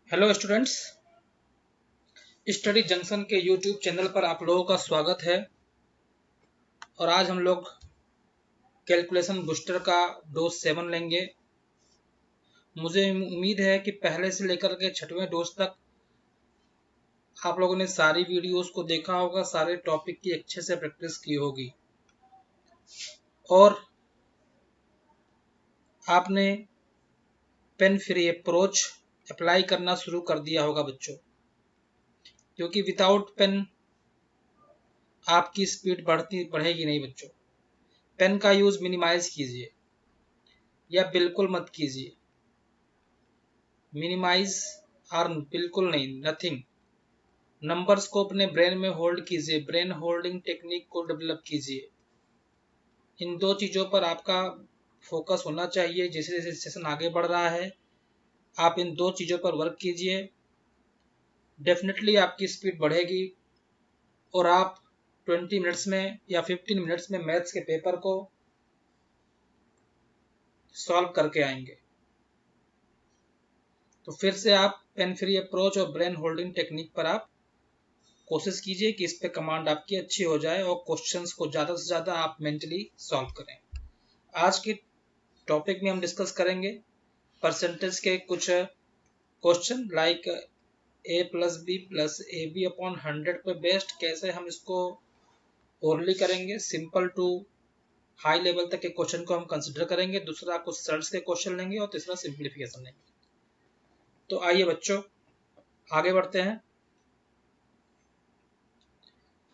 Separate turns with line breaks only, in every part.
Hello students, study junction के YouTube channel पर आप लोगों का स्वागत है। और आज हम लोग कैलकुलेशन बूस्टर का डोज 7 लेंगे। मुझे उम्मीद है कि पहले से लेकर के 6वें डोज तक आप लोगों ने सारी वीडियोस को देखा होगा, सारे टॉपिक की अच्छे से प्रैक्टिस की होगी और आपने पेन फ्री अप्रोच अप्लाई करना शुरू कर दिया होगा बच्चों, क्योंकि विदाउट पेन आपकी स्पीड बढ़ेगी नहीं बच्चों। पेन का यूज मिनिमाइज कीजिए या बिल्कुल मत कीजिए। मिनिमाइज और बिल्कुल नहीं, नथिंग। नंबर्स को अपने ब्रेन में होल्ड कीजिए, ब्रेन होल्डिंग टेक्निक को डेवलप कीजिए। इन दो चीज़ों पर आपका फोकस होना चाहिए। जैसे जैसे सेशन आगे बढ़ रहा है आप इन दो चीज़ों पर वर्क कीजिए, डेफिनेटली आपकी स्पीड बढ़ेगी और आप 20 मिनट्स में या 15 मिनट्स में मैथ्स के पेपर को सॉल्व करके आएंगे। तो फिर से आप पेन फ्री अप्रोच और ब्रेन होल्डिंग टेक्निक पर आप कोशिश कीजिए कि इस पे कमांड आपकी अच्छी हो जाए और क्वेश्चंस को ज़्यादा से ज़्यादा आप मेंटली सॉल्व करें। आज के टॉपिक में हम डिस्कस करेंगे परसेंटेज के कुछ question, like a plus b plus a b upon 100 पे बेस्ड कैसे हम इसको ओरली करेंगे। सिंपल टू हाई लेवल तक के क्वेश्चन को हम कंसिडर करेंगे, दूसरा कुछ सर्च के क्वेश्चन लेंगे और तीसरा सिंप्लीफिकेशन लेंगे। तो आइए बच्चों आगे बढ़ते हैं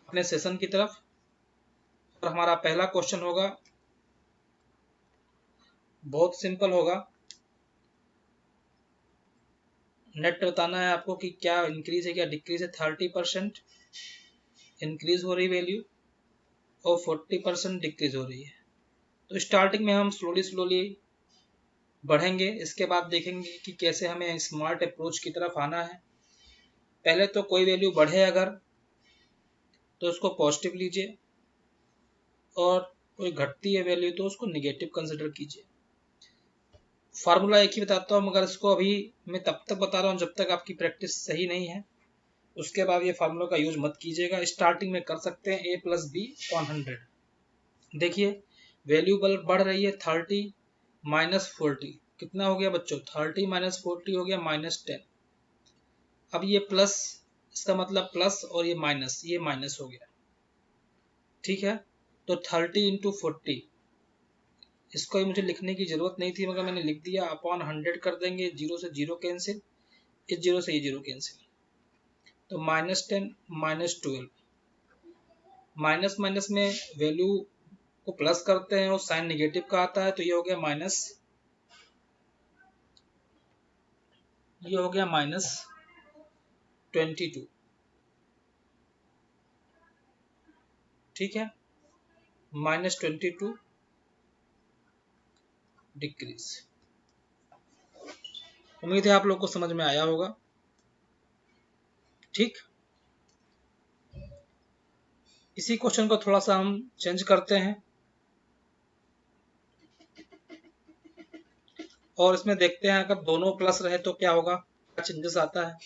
अपने सेशन की तरफ। और हमारा पहला क्वेश्चन होगा, बहुत सिंपल होगा। नेट बताना है आपको कि क्या इंक्रीज है क्या डिक्रीज है। 30% इंक्रीज हो रही वैल्यू और 40% डिक्रीज हो रही है। तो स्टार्टिंग में हम स्लोली बढ़ेंगे, इसके बाद देखेंगे कि कैसे हमें स्मार्ट अप्रोच की तरफ आना है। पहले तो कोई वैल्यू बढ़े अगर तो उसको पॉजिटिव लीजिए और कोई घटती है वैल्यू तो उसको निगेटिव कंसिडर कीजिए। फार्मूला एक ही बताता हूँ, मगर इसको अभी मैं तब तक बता रहा हूँ जब तक आपकी प्रैक्टिस सही नहीं है। उसके बाद ये फार्मूला का यूज मत कीजिएगा। स्टार्टिंग में कर सकते हैं a प्लस बी अपॉन 100। देखिए वैल्यू बढ़ रही है 30 माइनस 40। कितना हो गया बच्चों? 30 माइनस 40 हो गया -10। अब ये प्लस, इसका मतलब प्लस और ये माइनस हो गया। ठीक है, तो 30 इंटू 40, इसको मुझे लिखने की जरूरत नहीं थी मगर मैंने लिख दिया। अपॉन 100 कर देंगे, जीरो से जीरो कैंसिल, इस जीरो से ये जीरो कैंसिल, तो -10 -12। माइनस माइनस में वैल्यू को प्लस करते हैं और साइन नेगेटिव का आता है, तो ये हो गया -22। ठीक है, -22 डिक्रीज। उम्मीद है आप लोग को समझ में आया होगा। ठीक, इसी क्वेश्चन को थोड़ा सा हम चेंज करते हैं और इसमें देखते हैं अगर दोनों प्लस रहे तो क्या होगा, क्या चेंजेस आता है।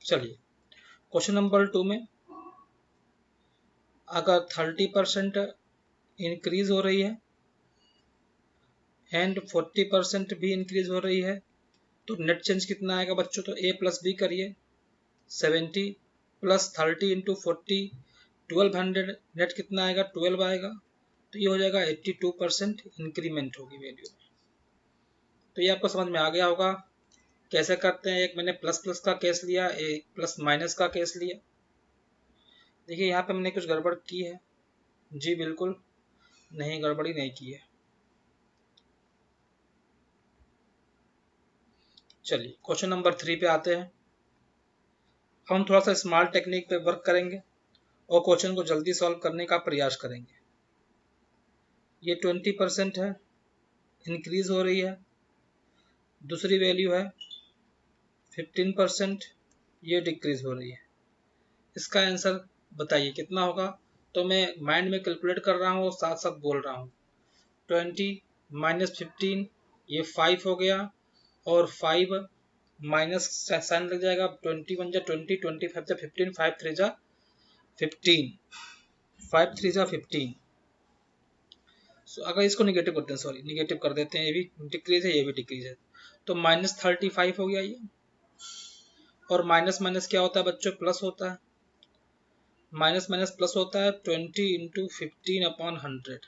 चलिए क्वेश्चन नंबर 2 में अगर 30% इंक्रीज हो रही है एंड 40% भी इंक्रीज हो रही है तो नेट चेंज कितना आएगा बच्चों? तो a प्लस बी करिए, 70 प्लस 30 इंटू 40, 1200। नेट कितना आएगा? 12 आएगा। तो ये हो जाएगा 82% इंक्रीमेंट होगी वैल्यू में। तो ये आपको समझ में आ गया होगा कैसे करते हैं। एक मैंने प्लस प्लस का केस लिया, एक प्लस माइनस का केस लिया। देखिए यहाँ पे मैंने कुछ गड़बड़ की है। जी बिल्कुल नहीं, गड़बड़ी नहीं की है। चलिए क्वेश्चन नंबर 3 पे आते हैं। हम थोड़ा सा स्मार्ट टेक्निक पे वर्क करेंगे और क्वेश्चन को जल्दी सॉल्व करने का प्रयास करेंगे। ये 20% है, इंक्रीज हो रही है। दूसरी वैल्यू है 15%, ये डिक्रीज हो रही है। इसका आंसर बताइए कितना होगा। तो मैं माइंड में कैलकुलेट कर रहा हूँ और साथ साथ बोल रहा हूँ। 20 माइनस 15 ये 5 हो गया, और 5 माइनस साइन लग जाएगा। 21 जा 20, 25 जा 15, 5 3 जा 15, 5 3 जा 15। सो अगर इसको निगेटिव करते हैं, सॉरी निगेटिव कर देते हैं, ये भी डिक्रीज है ये भी डिक्रीज है, तो -35 हो गया ये। और माइनस माइनस क्या होता है बच्चों, प्लस होता है। माइनस माइनस प्लस होता है, 20 इंटू 15/100।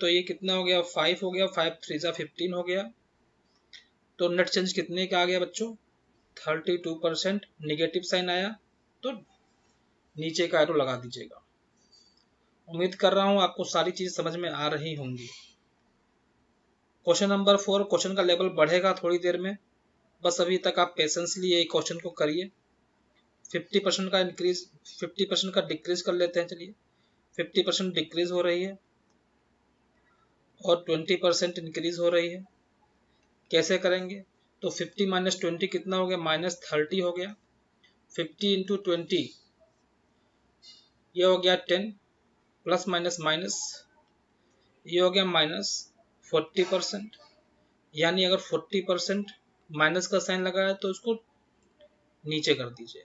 तो ये कितना हो गया, 5 हो गया, 5 3 जा 15 हो गया। तो नेट चेंज कितने का आ गया बच्चों, 32%। निगेटिव साइन आया तो नीचे का एरो लगा दीजिएगा। उम्मीद कर रहा हूं आपको सारी चीज समझ में आ रही होंगी। क्वेश्चन नंबर 4, क्वेश्चन का लेवल बढ़ेगा थोड़ी देर में, बस अभी तक आप पेशेंसली ये क्वेश्चन को करिए। 50% का इंक्रीज, 50% का डिक्रीज कर लेते हैं। चलिए 50% डिक्रीज हो रही है और 20% इंक्रीज हो रही है। कैसे करेंगे, तो 50 माइनस 20 कितना हो गया, -30 हो गया। 50 इंटू 20 ये हो गया 10, प्लस माइनस माइनस ये हो गया -40%। यानी अगर 40% माइनस का साइन लगा है तो उसको नीचे कर दीजिए।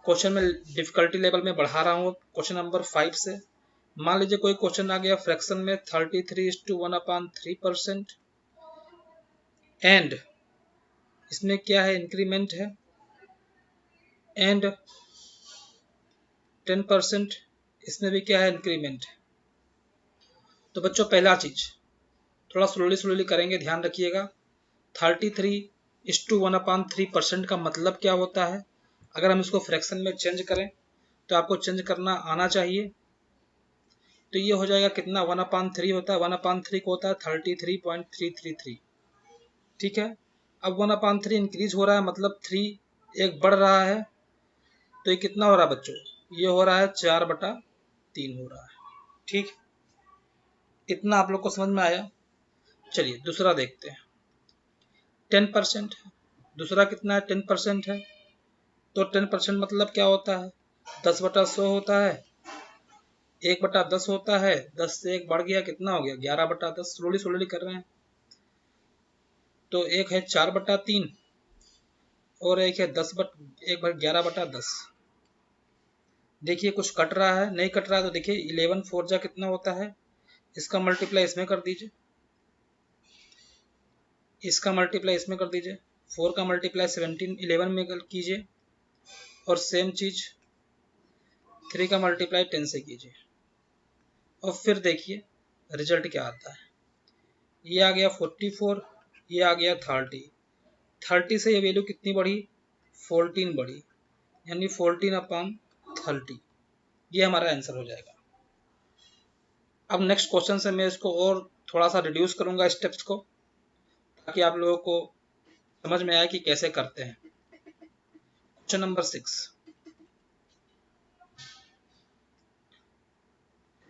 क्वेश्चन में डिफिकल्टी लेवल में बढ़ा रहा हूँ क्वेश्चन नंबर 5 से। मान लीजिए कोई क्वेश्चन आ गया फ्रैक्शन में 33:1/3%, एंड इसमें क्या है, इंक्रीमेंट है, एंड 10% इसमें भी क्या है, इंक्रीमेंट है। तो बच्चों पहला चीज थोड़ा स्लोली स्लोली करेंगे, ध्यान रखिएगा। 33:1/3% का मतलब क्या होता है। अगर हम इसको फ्रैक्शन में चेंज करें तो आपको चेंज करना आना चाहिए। तो ये हो जाएगा कितना, 1/3 होता है, 1/3 को होता है 33.333। ठीक है, अब 1/3 इंक्रीज हो रहा है, मतलब 3 एक बढ़ रहा है। तो ये कितना हो रहा है बच्चों, ये हो रहा है 4/3 हो रहा है। ठीक, इतना आप लोग को समझ में आया। चलिए दूसरा देखते हैं। 10%, दूसरा कितना है, 10% है। तो 10% मतलब क्या होता है, 10/100 होता है, 1/10 होता है, 10 से 1 बढ़ गया, कितना हो गया, 11/10। स्लोली स्लोली कर रहे हैं। तो एक है 4/3 और एक है 11/10। देखिए कुछ कट रहा है, नहीं कट रहा है तो देखिए 11 4 जा कितना होता है, इसका मल्टीप्लाई इसमें कर दीजिए, इसका मल्टीप्लाई इसमें कर दीजिए, 4 का मल्टीप्लाई 11 में कीजिए, और सेम चीज 3 का मल्टीप्लाई 10 से कीजिए, और फिर देखिए रिजल्ट क्या आता है। ये आ गया 44, ये आ गया 30 से ये वैल्यू कितनी बढ़ी, 14 बढ़ी, यानी 14/30। ये हमारा आंसर हो जाएगा। अब नेक्स्ट क्वेश्चन से मैं इसको और थोड़ा सा रिड्यूस करूंगा स्टेप्स को, ताकि आप लोगों को समझ में आए कि कैसे करते हैं। क्वेश्चन नंबर 6,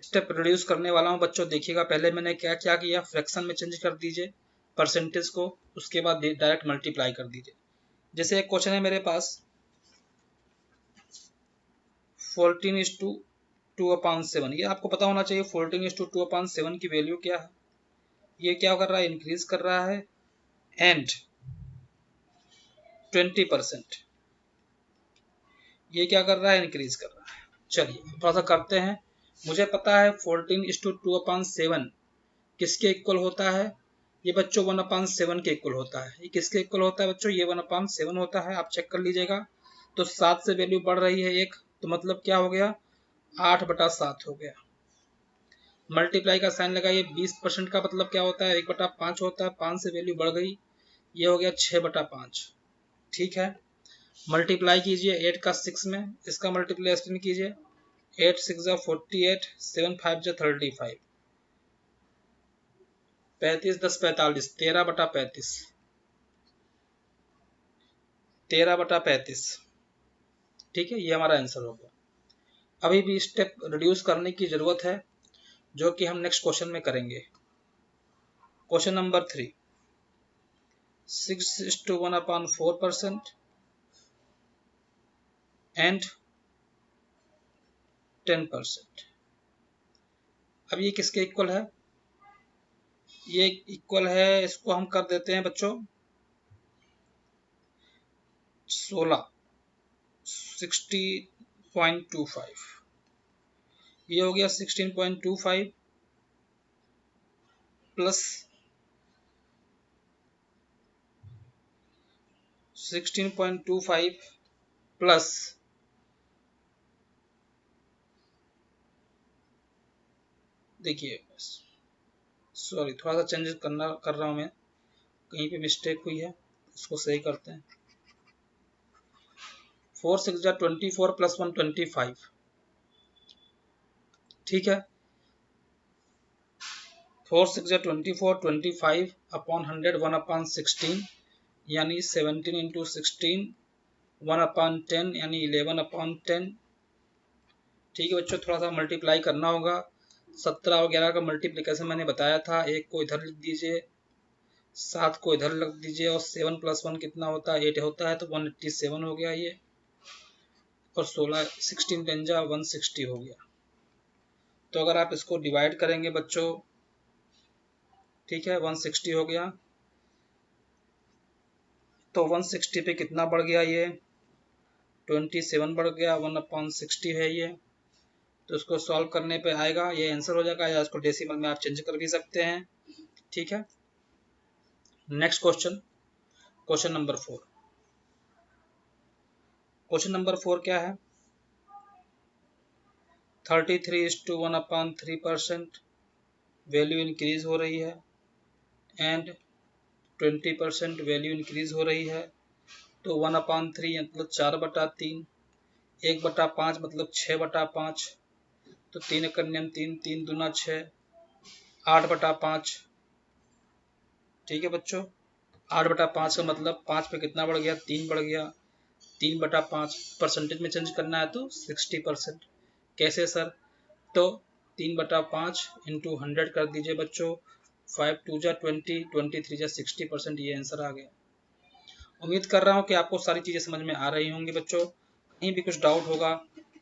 स्टेप रिड्यूस करने वाला हूं बच्चों। देखिएगा पहले मैंने क्या क्या किया, फ्रैक्शन में चेंज कर दीजिए परसेंटेज को, उसके बाद डायरेक्ट मल्टीप्लाई कर दीजिए। जैसे एक क्वेश्चन है मेरे पास 14:2/7, ये आपको पता होना चाहिए 14:2/7 की वैल्यू क्या है। ये क्या कर रहा है, इंक्रीज कर रहा है, एंड 20% ये क्या कर रहा है, इंक्रीज कर रहा है। चलिए थोड़ा सा करते हैं। मुझे पता है 14:2/7 किसके इक्वल होता है, ये बच्चों 1/7 के इक्वल होता है। ये किसके इक्वल होता है बच्चों, ये 1/7 होता है, आप चेक कर लीजिएगा। तो 7 से वैल्यू बढ़ रही है 1, तो मतलब क्या हो गया, 8/7 हो गया। मल्टीप्लाई का साइन लगाइए, 20% का मतलब क्या होता है, 1/5 होता है, 5 से वैल्यू बढ़ गई, ये हो गया 6/5। ठीक है, मल्टीप्लाई कीजिए 8 का 6 में, इसका मल्टीप्लाई कीजिए, 8 6 जा 48, 7 5 जा 35, 35 10 45, 13/35, 13/35। ठीक है, ये हमारा आंसर हो गया। अभी भी स्टेप रिड्यूस करने की जरूरत है, जो कि हम नेक्स्ट क्वेश्चन में करेंगे। Question number 3, 6:1/4% and 10%। अब ये किसके इक्वल है? ये इक्वल है, इसको हम कर देते हैं बच्चों 60.25। ये हो गया 16.25 प्लस 16.25 प्लस देखिए, सॉरी थोड़ा सा चेंज कर रहा हूं मैं, कहीं पे मिस्टेक हुई है, इसको सही करते हैं। 4 6 24 प्लस 1 25, ठीक है। 4 6 24 25 अपॉन 100 1/16 यानी 17 इंटू 16 1/10 यानी 11/10। ठीक है बच्चों, थोड़ा सा मल्टीप्लाई करना होगा। 17 और 11 का मल्टीप्लिकेशन मैंने बताया था, एक को इधर लिख दीजिए, 7 को इधर लिख दीजिए, और 7 प्लस 1 कितना होता है? 8 होता है, तो 187 हो गया ये, और 16 10 जा 160 हो गया। तो अगर आप इसको डिवाइड करेंगे बच्चों, ठीक है, 160 हो गया, तो 160 पे कितना बढ़ गया? ये 27 बढ़ गया, 1/60 है ये। तो इसको सॉल्व करने पे आएगा, ये आंसर हो जाएगा, या इसको डेसिमल में आप चेंज कर भी सकते हैं, ठीक है। Next question, question number 4। Question number 4 क्या है? 33:1/3% वैल्यू इंक्रीज हो रही है एंड 20% वैल्यू इंक्रीज हो रही है। तो 1/3 मतलब 4/3, 1/5 मतलब 6/5, तो 3 का नियम 3, 3 दूना 6, 8/5। ठीक है बच्चों, 8/5 का मतलब 5 पे कितना बढ़ गया? 3 बढ़ गया। 3/5 परसेंटेज में चेंज करना है तो 60%। कैसे सर? तो 3/5 इंटू 100 कर दीजिए बच्चों, 5 2 जा 20, 23 जा 60%, ये आंसर आ गया। उम्मीद कर रहा हूँ कि आपको सारी चीज़ें समझ में आ रही होंगी बच्चों। कहीं भी कुछ डाउट होगा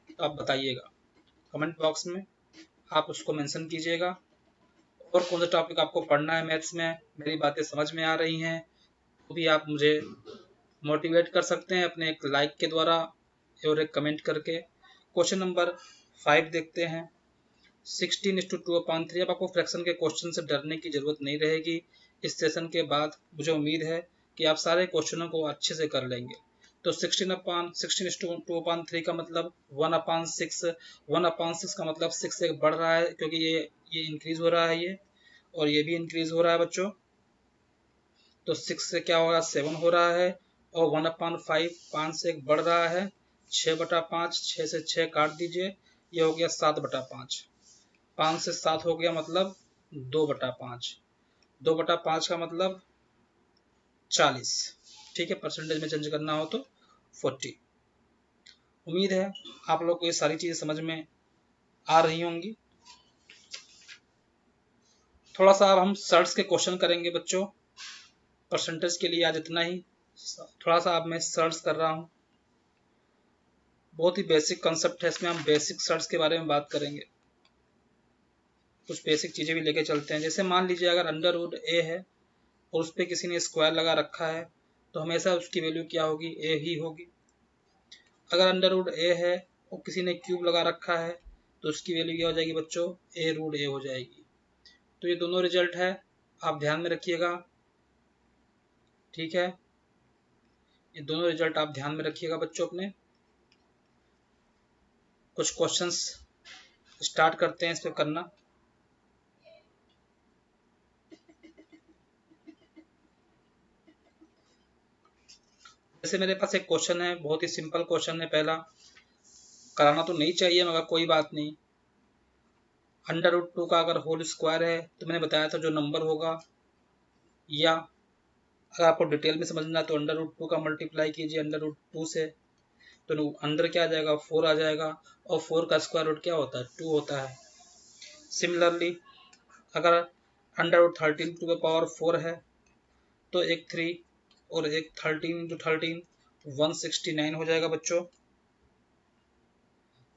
तो आप बताइएगा कमेंट बॉक्स में, आप उसको मेंशन कीजिएगा। और कौन सा टॉपिक आपको पढ़ना है मैथ्स में, मेरी बातें समझ में आ रही हैं तो भी आप मुझे मोटिवेट कर सकते हैं अपने एक लाइक के द्वारा और एक कमेंट करके। क्वेश्चन नंबर 5 देखते हैं। 16:2/3। अब आपको फ्रैक्शन के क्वेश्चन से डरने की जरूरत नहीं रहेगी। इस सेशन के बाद मुझे उम्मीद है कि आप सारे क्वेश्चनों को अच्छे से कर लेंगे। तो 16:2/3 का मतलब 1/6, 1/6 का मतलब 6 से बढ़ रहा है, क्योंकि ये इंक्रीज हो रहा है ये, और ये भी इंक्रीज हो रहा है बच्चों। तो 6 से क्या हो रहा है? 7 हो रहा है, और 1/5 5 से बढ़ रहा है, 6/5, 6 से 6 काट दीजिए, ये हो गया 7/5। 5 से 7 हो गया मतलब 2/5, 2/5 का मतलब 40। ठीक है, परसेंटेज में चेंज करना हो तो 40। उम्मीद है आप लोग को ये सारी चीजें समझ में आ रही होंगी। थोड़ा सा अब हम सर्ट्स के क्वेश्चन करेंगे बच्चों। परसेंटेज के लिए आज इतना ही। थोड़ा सा अब मैं सर्ट्स कर रहा हूँ, बहुत ही बेसिक कंसेप्ट है इसमें, हम बेसिक सर्ट्स के बारे में बात करेंगे। कुछ बेसिक चीजें भी लेके चलते हैं। जैसे मान लीजिए अगर अंडर रूट ए है और उस पर किसी ने स्क्वायर लगा रखा है, तो हमेशा उसकी वैल्यू क्या होगी? ए ही होगी। अगर अंडर रूट ए है और किसी ने क्यूब लगा रखा है, तो उसकी वैल्यू क्या हो जाएगी बच्चों? ए रूट ए हो जाएगी। तो ये दोनों रिजल्ट है, आप ध्यान में रखिएगा, ठीक है। ये दोनों रिजल्ट आप ध्यान में रखिएगा बच्चों अपने। कुछ क्वेश्चंस स्टार्ट करते हैं इस पे करना। जैसे मेरे पास एक क्वेश्चन है, बहुत ही सिंपल क्वेश्चन है। पहला कराना तो नहीं चाहिए मगर कोई बात नहीं। अंडर रूट 2 का अगर होल स्क्वायर है, तो मैंने बताया था जो नंबर होगा, या अगर आपको डिटेल में समझना है तो अंडर रूट 2 का मल्टीप्लाई कीजिए अंडर रूट 2 से, तो अंदर क्या आ जाएगा? 4 आ जाएगा, और 4 का स्क्वायर रूट क्या होता है? 2 होता है। सिमिलरली अगर under root 13 to the power 4 है, तो एक 3 और एक 13 इंटू 13 169 हो जाएगा बच्चों।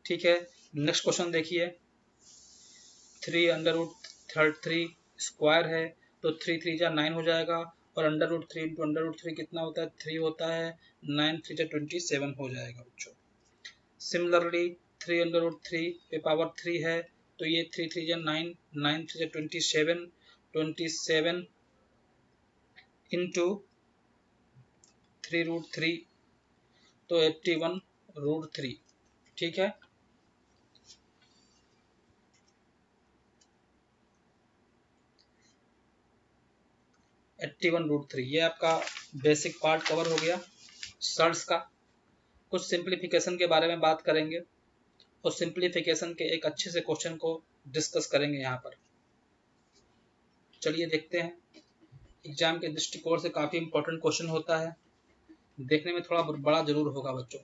ठीक है, नेक्स्ट क्वेश्चन देखिए, 3 अंडर रूट 3 स्क्वायर है तो 3 3 जा 9 हो जाएगा, और under root 3 into under root 3 कितना होता है, 3 होता है, 9 3 जा 27 हो जाएगा बच्चों। सिमिलरली 3 अंडर रूट 3 पे पावर 3 है तो ये 3 3 जा 9, 9 3 जा 27, 27 इंटू 3 रूट 3 तो 81 रूट 3। ठीक है, √3। ये आपका बेसिक पार्ट कवर हो गया सर्ट्स का। कुछ सिंप्लीफिकेशन के बारे में बात करेंगे और सिंप्लीफिकेशन के एक अच्छे से क्वेश्चन को डिस्कस करेंगे यहाँ पर। चलिए देखते हैं, एग्जाम के दृष्टिकोण से काफ़ी इंपॉर्टेंट क्वेश्चन होता है, देखने में थोड़ा बड़ा जरूर होगा बच्चों।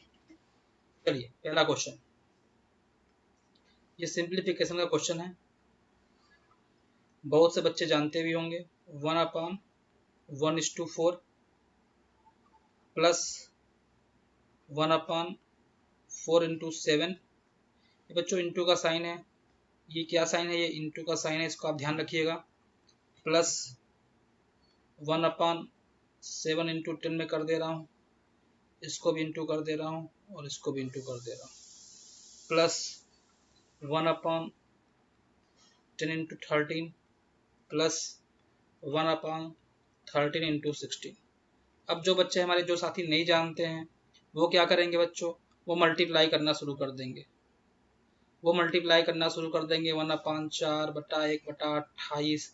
चलिए पहला क्वेश्चन, ये सिंप्लीफिकेशन का क्वेश्चन है, बहुत से बच्चे जानते भी होंगे। 1/1:4 प्लस 1/4 इंटू 7। ये बच्चों इंटू का साइन है, ये क्या साइन है, ये इंटू का साइन है, इसको आप ध्यान रखिएगा। प्लस 1/7 इंटू 10 में कर दे रहा हूँ, इसको भी इंटू कर दे रहा हूँ और इसको भी इंटू कर दे रहा हूँ। Plus 1/10 into 13 plus 1/13 into 16। अब जो बच्चे हमारे जो साथी नहीं जानते हैं वो क्या करेंगे बच्चों, वो मल्टीप्लाई करना शुरू कर देंगे। 1/4/1/28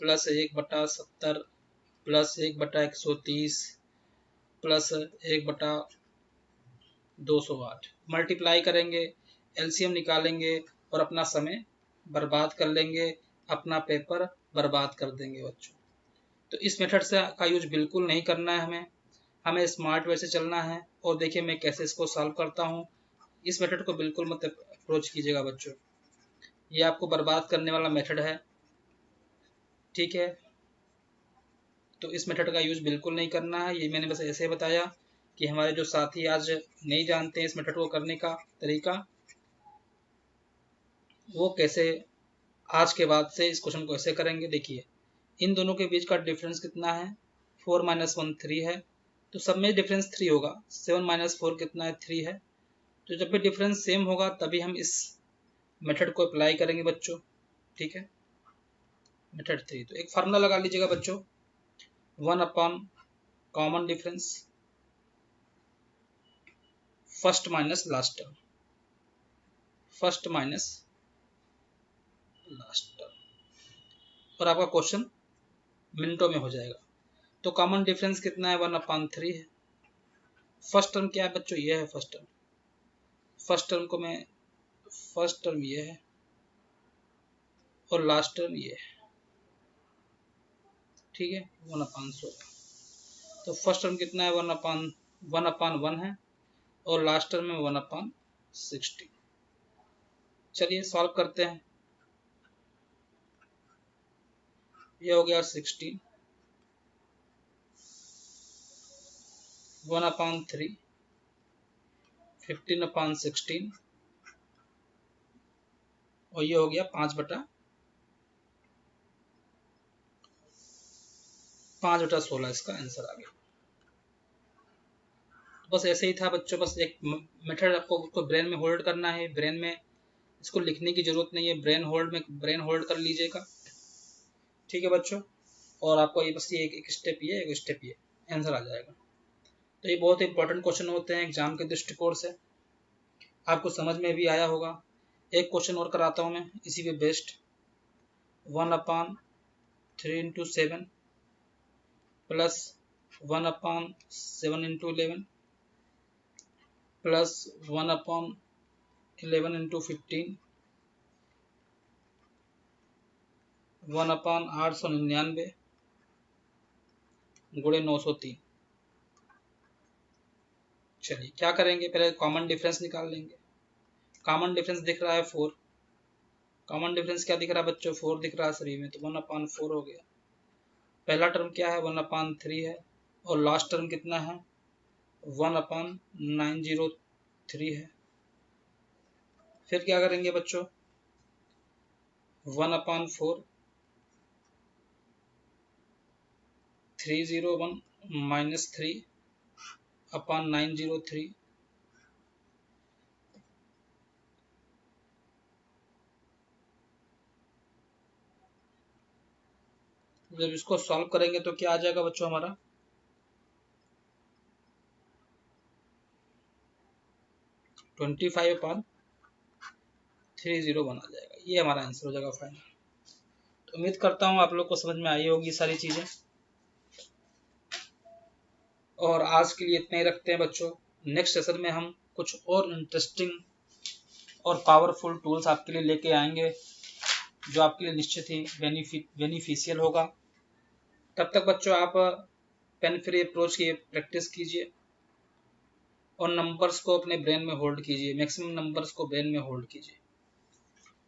प्लस 1/70 प्लस 1/130 प्लस 1/208 मल्टीप्लाई करेंगे, एलसीएम निकालेंगे और अपना समय बर्बाद कर लेंगे, अपना पेपर बर्बाद कर देंगे बच्चों। तो इस मेथड से का यूज बिल्कुल नहीं करना है हमें स्मार्ट वे से चलना है। और देखिए मैं कैसे इसको सॉल्व करता हूँ, इस मेथड को बिल्कुल मत अप्रोच कीजिएगा बच्चों, ये आपको बर्बाद करने वाला मेथड है। ठीक है, तो इस मेथड का यूज बिल्कुल नहीं करना है। ये मैंने बस ऐसे बताया कि हमारे जो साथी आज नहीं जानते हैं इस मेथड को करने का तरीका, वो कैसे आज के बाद से इस क्वेश्चन को ऐसे करेंगे। देखिए इन दोनों के बीच का डिफरेंस कितना है, 4 - 1 3 है, तो सब में डिफरेंस 3 होगा। 7 - 4 कितना है, 3 है। तो जब भी डिफरेंस सेम होगा तभी हम इस मेथड को अप्लाई करेंगे बच्चों। ठीक है, मेथड 3, तो एक फार्मूला लगा लीजिएगा बच्चों, 1 common difference first minus last term, first minus last term, और आपका क्वेश्चन मिनटों में हो जाएगा। तो कॉमन डिफरेंस कितना है, 1/3 है। फर्स्ट टर्म क्या है बच्चों, ये है फर्स्ट टर्म। फर्स्ट टर्म को मैं, फर्स्ट टर्म ये है और लास्ट टर्म ये है। ठीक है, 1/16। तो फर्स्ट टर्म कितना है, 1/1 है और लास्ट टर्म में 1/16। चलिए सॉल्व करते हैं। ये हो गया 16, 1/3, 15/16 और ये हो गया 5/16। इसका आंसर आ गया। बस ऐसे ही था बच्चों, बस एक मेथड आपको उसको ब्रेन में होल्ड करना है। ब्रेन में इसको लिखने की जरूरत नहीं है, ब्रेन होल्ड कर लीजिएगा। ठीक है बच्चों, और आपको ये बस ये एक स्टेप ये आंसर आ जाएगा। तो ये बहुत इंपॉर्टेंट क्वेश्चन होते हैं एग्जाम के दृष्टिकोण से, आपको समझ में भी आया होगा। एक क्वेश्चन और कराता हूँ मैं इसी पे based, 1/3 into 7 plus 1/7 into 11 plus 1/11 into 15, 1/899 गुणे 903। चलिए क्या करेंगे, पहले कॉमन डिफरेंस निकाल लेंगे। कॉमन डिफरेंस दिख रहा है 4, कॉमन डिफरेंस क्या दिख रहा है बच्चों, 4 दिख रहा है सभी में, तो 1/4 हो गया। पहला टर्म क्या है, 1/3 है और लास्ट टर्म कितना है 1/903 है। फिर क्या करेंगे बच्चों 1/4 301 - 3/903। जब इसको सॉल्व करेंगे तो क्या आ जाएगा बच्चों हमारा 25/301 आ जाएगा। ये हमारा आंसर हो जाएगा फाइनल। तो उम्मीद करता हूँ आप लोग को समझ में आई होगी सारी चीज़ें। और आज के लिए इतना ही रखते हैं बच्चों। नेक्स्ट सेशन में हम कुछ और इंटरेस्टिंग और पावरफुल टूल्स आपके लिए लेके आएंगे जो आपके लिए निश्चित ही बेनिफिशियल होगा। तब तक बच्चों आप पेन फ्री अप्रोच की प्रैक्टिस कीजिए और नंबर्स को अपने ब्रेन में होल्ड कीजिए, मैक्सिमम नंबर्स को ब्रेन में होल्ड कीजिए।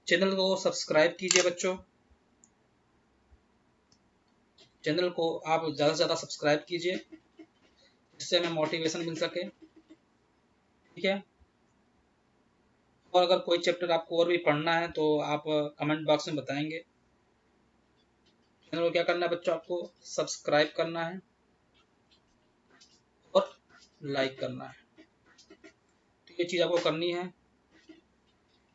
चैनल को सब्सक्राइब कीजिए बच्चों, चैनल को आप ज़्यादा से ज़्यादा सब्सक्राइब कीजिए जिससे हमें मोटिवेशन मिल सके, ठीक है। और अगर कोई चैप्टर आपको और भी पढ़ना है तो आप कमेंट बॉक्स में बताएंगे। चैनल को क्या करना है बच्चों, आपको सब्सक्राइब करना है और लाइक करना है। तो ये चीज़ आपको करनी है।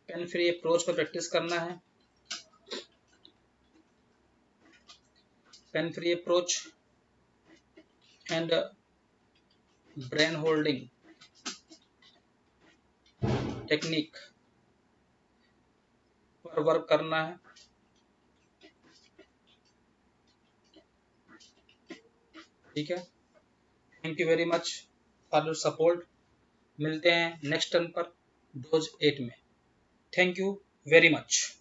पेन फ्री अप्रोच पर प्रैक्टिस करना है। Pain free approach and brain holding technique पर वर्क करना है। ठीक है, thank you very much for your support. मिलते हैं नेक्स्ट टर्न पर डोज 8 में। Thank you very much.